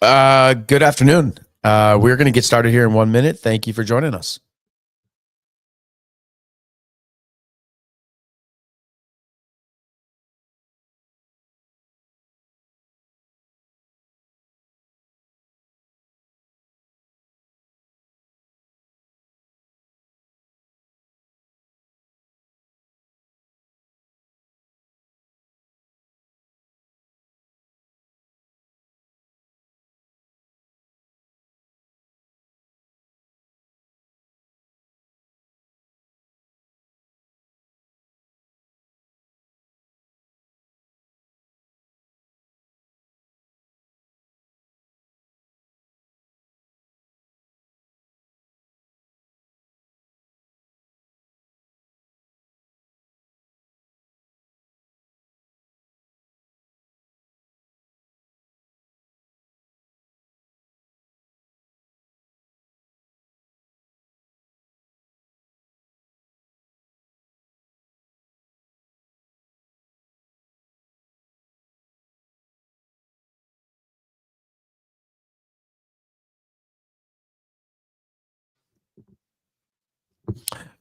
Good afternoon. We're going to get started here in 1 minute. Thank you for joining us.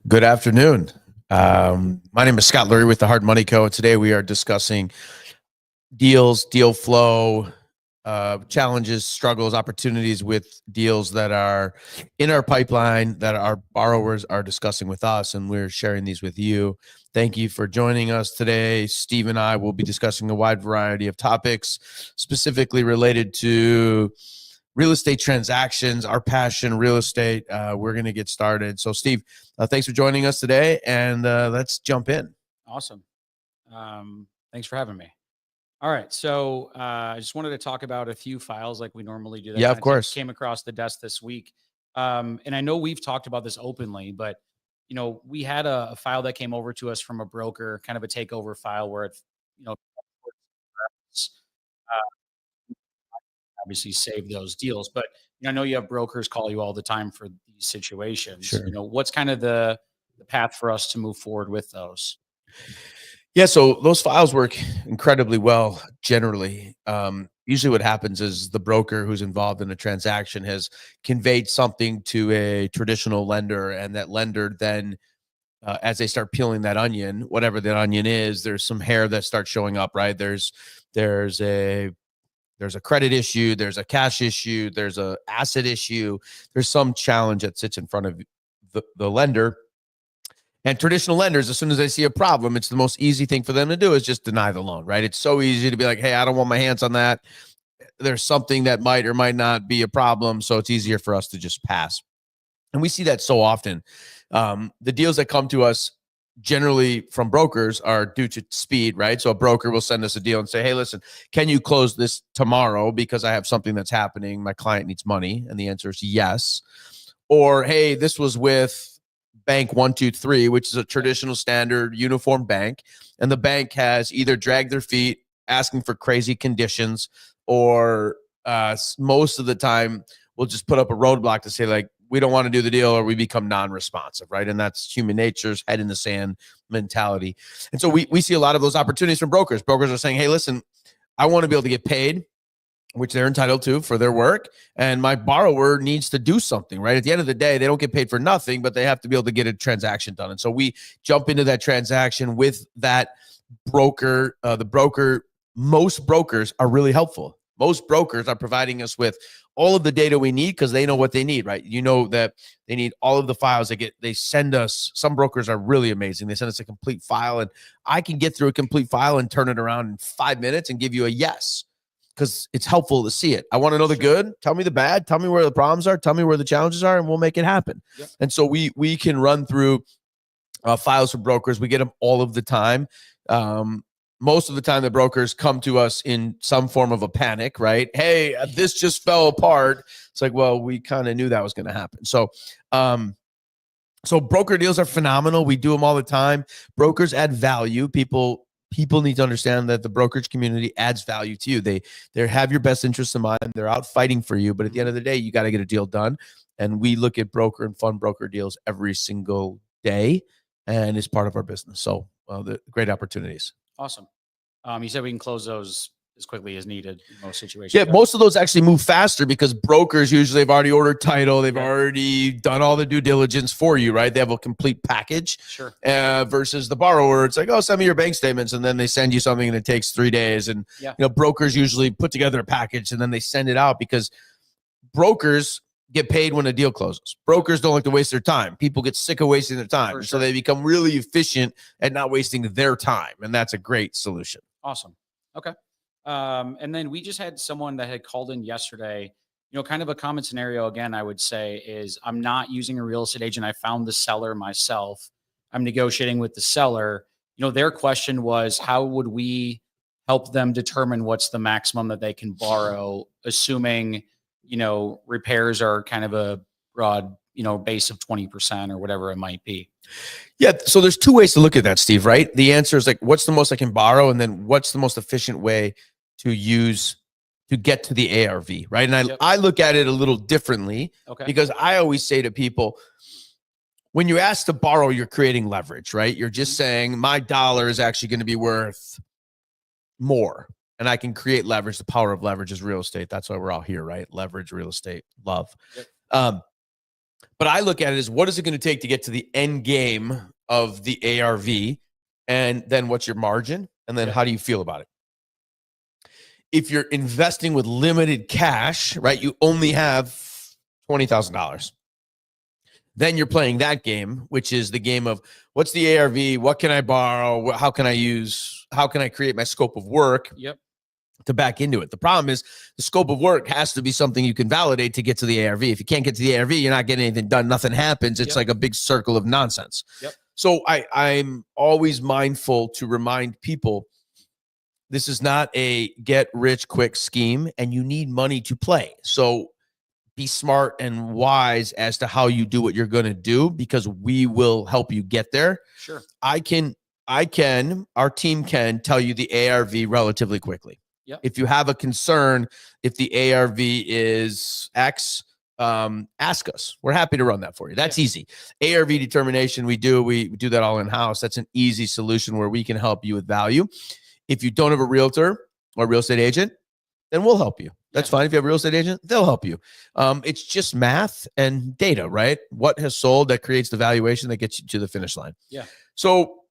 Good afternoon. My name is Scott Lurie with the Hard Money Co. And today we are discussing deals, deal flow, challenges, struggles, opportunities with deals that are in our pipeline that our borrowers are discussing with us, and we're sharing these with you. Thank you for joining us today. Steve and I will be discussing a wide variety of topics specifically related to real estate transactions, our passion, real estate. We're going to get started. So, Steve, thanks for joining us today, and let's jump in. Awesome. Thanks for having me. All right. So I just wanted to talk about a few files like we normally do. That Yeah, of kinda course. came across the desk this week. And I know we've talked about this openly, but we had a file that came over to us from a broker, kind of a takeover file where it's, you know, uh, obviously save those deals. But I know you have brokers call you all the time for these situations. Sure. What's kind of the path for us to move forward with those? Yeah, so those files work incredibly well generally. Usually, what happens is the broker who's involved in a transaction has conveyed something to a traditional lender, and that lender then, as they start peeling that onion, whatever that onion is, there's some hair that starts showing up. Right? There's a there's a credit issue, there's a cash issue, there's a asset issue, there's some challenge that sits in front of the lender. And traditional lenders, as soon as they see a problem, it's the most easy thing for them to do is just deny the loan, right? It's so easy to be like, hey, I don't want my hands on that. There's something that might or might not be a problem. So it's easier for us to just pass. And we see that so often. The deals that come to us generally from brokers are due to speed, right? So a broker will send us a deal and say, hey, listen, can you close this tomorrow because I have something that's happening? My client needs money. And the answer is yes. Or, hey, this was with bank 123, which is a traditional standard uniform bank. And the bank has either dragged their feet asking for crazy conditions, or most of the time we'll just put up a roadblock to say, like, we don't want to do the deal, or we become non-responsive, right? And that's human nature's head in the sand mentality. And so we see a lot of those opportunities from brokers. Brokers are saying, hey, listen, I want to be able to get paid, which they're entitled to for their work, and my borrower needs to do something, right? At the end of the day, they don't get paid for nothing, but they have to be able to get a transaction done. And so we jump into that transaction with that broker. Most brokers are really helpful. Most brokers are providing us with all of the data we need because they know what they need, right? You know that they need all of the files they send us. Some brokers are really amazing. They send us a complete file, and I can get through a complete file and turn it around in 5 minutes and give you a yes, because it's helpful to see it. I want to know the good. Tell me the bad. Tell me where the problems are. Tell me where the challenges are, and we'll make it happen. Yep. And so we can run through files for brokers. We get them all of the time. Most of the time, the brokers come to us in some form of a panic, right? Hey, this just fell apart. It's like, well, we kind of knew that was going to happen. So broker deals are phenomenal. We do them all the time. Brokers add value. People need to understand that the brokerage community adds value to you. They have your best interests in mind. They're out fighting for you. But at the end of the day, you got to get a deal done. And we look at broker and fund broker deals every single day, and it's part of our business. So the great opportunities. Awesome. You said we can close those as quickly as needed in most situations. Yeah, most of those actually move faster because brokers usually have already ordered title. They've Yep. already done all the due diligence for you, right? They have a complete package. Sure. Versus the borrower, it's like, oh, send me your bank statements, and then they send you something and it takes 3 days. And Yeah. brokers usually put together a package and then they send it out because brokers get paid when a deal closes. Brokers don't like to waste their time. People get sick of wasting their time. For So sure. they become really efficient at not wasting their time. And that's a great solution. Awesome. Okay. And then we just had someone that had called in yesterday, kind of a common scenario again, I would say is I'm not using a real estate agent. I found the seller myself. I'm negotiating with the seller. Their question was, how would we help them determine what's the maximum that they can borrow, assuming, repairs are kind of a broad, base of 20% or whatever it might be. Yeah. So there's two ways to look at that, Steve, right? The answer is like, what's the most I can borrow? And then what's the most efficient way to use to get to the ARV, right? And I look at it a little differently because I always say to people, when you ask to borrow, you're creating leverage, right? You're just saying my dollar is actually going to be worth more. And I can create leverage. The power of leverage is real estate. That's why we're all here, right? Leverage, real estate, love. But I look at it as what is it going to take to get to the end game of the ARV? And then what's your margin? And then how do you feel about it? If you're investing with limited cash, right, you only have $20,000. Then you're playing that game, which is the game of what's the ARV? What can I borrow? How can I create my scope of work to back into it? The problem is the scope of work has to be something you can validate to get to the ARV. If you can't get to the ARV, you're not getting anything done. Nothing happens. It's like a big circle of nonsense. So I'm always mindful to remind people, this is not a get rich quick scheme and you need money to play. So be smart and wise as to how you do what you're going to do, because we will help you get there. Sure. Our team can tell you the ARV relatively quickly. If you have a concern, if the ARV is X, ask us. We're happy to run that for you. That's easy. ARV determination, we do that all in-house. That's an easy solution where we can help you with value. If you don't have a realtor or real estate agent, then we'll help you. That's fine. If you have a real estate agent, they'll help you. It's just math and data, right? What has sold that creates the valuation that gets you to the finish line. So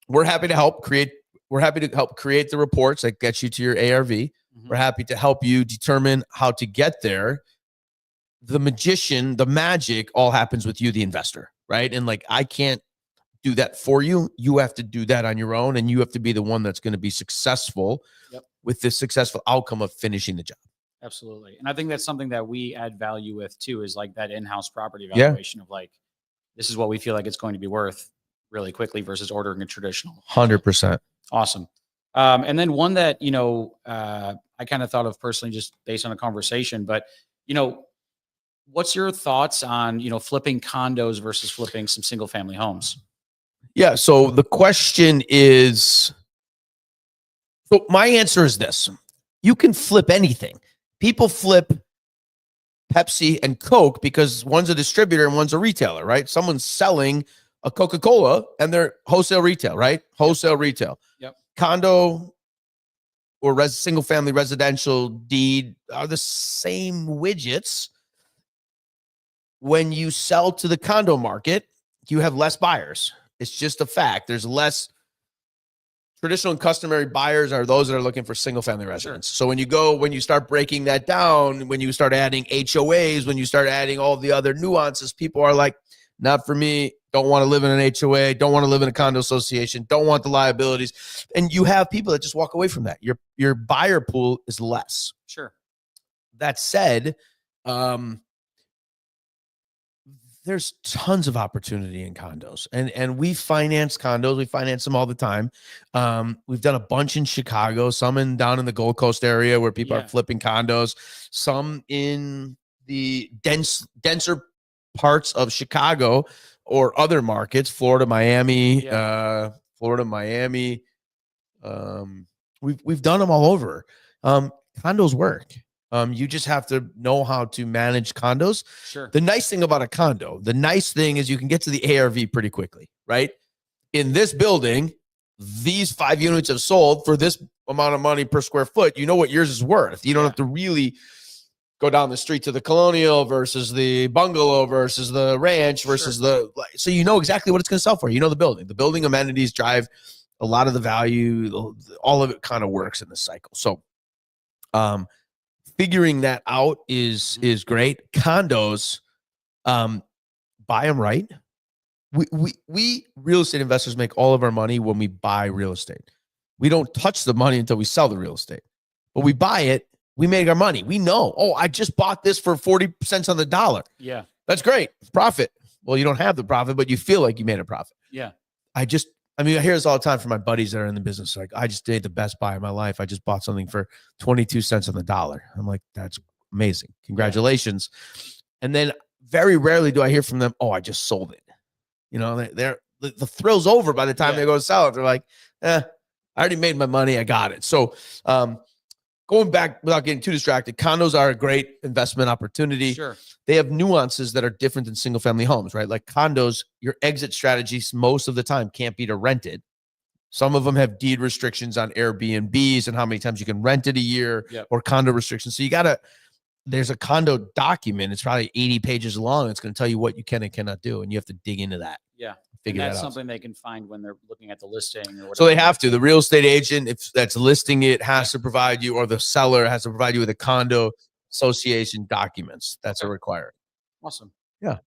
we're happy to help create. We're happy to help create the reports that get you to your ARV. We're happy to help you determine how to get there. The magic all happens with you, the investor, right? And like, I can't do that for you. You have to do that on your own, and you have to be the one that's going to be successful with the successful outcome of finishing the job. Absolutely. And I think that's something that we add value with too, is like that in-house property valuation of like, this is what we feel like it's going to be worth really quickly versus ordering a traditional. 100%. Awesome. And then one that, I kind of thought of personally just based on a conversation, but, what's your thoughts on, flipping condos versus flipping some single family homes? Yeah. So the question is, so my answer is this: you can flip anything. People flip Pepsi and Coke because one's a distributor and one's a retailer, right? Someone's selling a Coca-Cola and they're wholesale retail, right? Wholesale retail. Condo or single family residential deed are the same widgets. When you sell to the condo market, you have less buyers. It's just a fact. There's less. Traditional and customary buyers are those that are looking for single family residence. So when you start breaking that down, when you start adding HOAs, when you start adding all the other nuances, people are like, not for me. Don't want to live in an HOA. Don't want to live in a condo association. Don't want the liabilities. And you have people that just walk away from that. Your buyer pool is less. Sure. That said, there's tons of opportunity in condos, and we finance condos. We finance them all the time. We've done a bunch in Chicago, some down in the Gold Coast area where people are flipping condos, some in the denser parts of Chicago or other markets, Florida, Miami. We've done them all over. Condos work. You just have to know how to manage condos. Sure. The nice thing about a condo, the nice thing is you can get to the ARV pretty quickly, right? In this building, these 5 units have sold for this amount of money per square foot, you know what yours is worth. You don't have to really go down the street to the colonial versus the bungalow versus the ranch versus so you know exactly what it's going to sell for. You know, the building amenities drive a lot of the value. All of it kind of works in the cycle. So, figuring that out is great. Condos, buy them right. We real estate investors make all of our money when we buy real estate. We don't touch the money until we sell the real estate. But we buy it, we make our money. We know, oh, I just bought this for 40 cents on the dollar. Yeah. That's great. Profit. Well, you don't have the profit, but you feel like you made a profit. Yeah. I hear this all the time from my buddies that are in the business. Like, I just made the best buy of my life. I just bought something for 22 cents on the dollar. I'm like, that's amazing. Congratulations. Yeah. And then very rarely do I hear from them, oh, I just sold it. You know, the thrill's over by the time they go to sell it. They're like, I already made my money. I got it. So, going back without getting too distracted, condos are a great investment opportunity. Sure. They have nuances that are different than single family homes, right? Like condos, your exit strategies most of the time can't be to rent it. Some of them have deed restrictions on Airbnbs and how many times you can rent it a year, or condo restrictions. So there's a condo document. It's probably 80 pages long. It's going to tell you what you can and cannot do. And you have to dig into that. Yeah. And that's something they can find when they're looking at the listing or whatever. So they have to. The real estate agent, if that's listing it, has to provide you, or the seller has to provide you with a condo association documents. That's a requirement. Awesome. Yeah.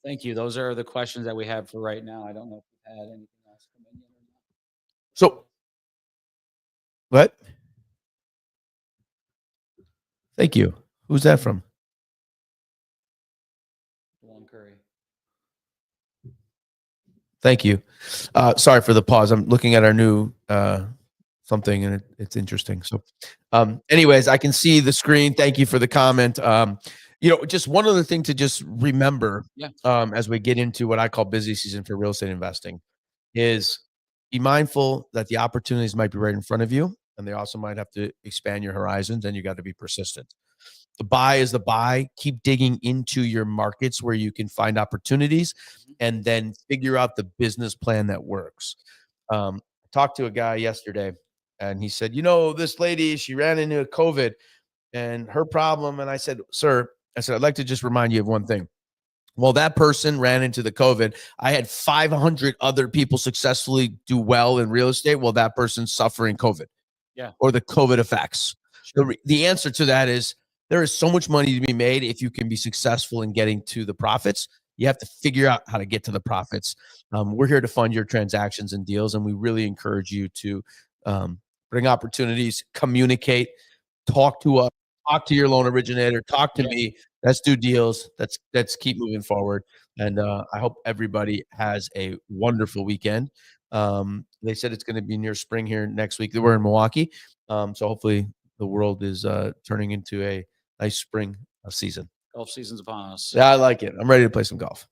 Thank you. Those are the questions that we have for right now. I don't know if we've had anything else come in yet or not. So, what? Thank you. Who's that from? Curry. Thank you. Sorry for the pause. I'm looking at our new something, and it's interesting. So, anyways, I can see the screen. Thank you for the comment. Just one other thing to just remember, as we get into what I call busy season for real estate investing, is be mindful that the opportunities might be right in front of you, and they also might have to expand your horizons, and you got to be persistent. The buy is the buy. Keep digging into your markets where you can find opportunities, and then figure out the business plan that works. I talked to a guy yesterday, and he said, this lady, she ran into COVID and her problem. And I said, sir, I'd like to just remind you of one thing. Well, that person ran into the COVID. I had 500 other people successfully do well in real estate. Well, that person's suffering COVID, or the COVID effects. Sure. The answer to that is, there is so much money to be made if you can be successful in getting to the profits. You have to figure out how to get to the profits. We're here to fund your transactions and deals, and we really encourage you to bring opportunities, communicate, talk to us, talk to your loan originator, talk to me. Let's do deals. Let's keep moving forward. And I hope everybody has a wonderful weekend. They said it's going to be near spring here next week. We're in Milwaukee, so hopefully the world is turning into a nice spring season. Golf season's upon us. Yeah, I like it. I'm ready to play some golf.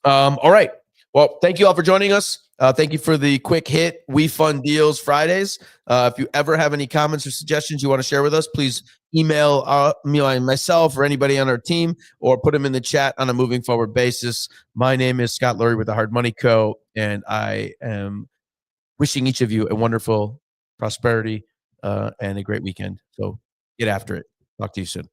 All right. Well, thank you all for joining us. Thank you for the quick hit We Fund Deals Fridays. If you ever have any comments or suggestions you want to share with us, please email me and myself or anybody on our team, or put them in the chat on a moving forward basis. My name is Scott Lurie with the Hard Money Co., and I am wishing each of you a wonderful prosperity and a great weekend. So get after it. Talk to you soon.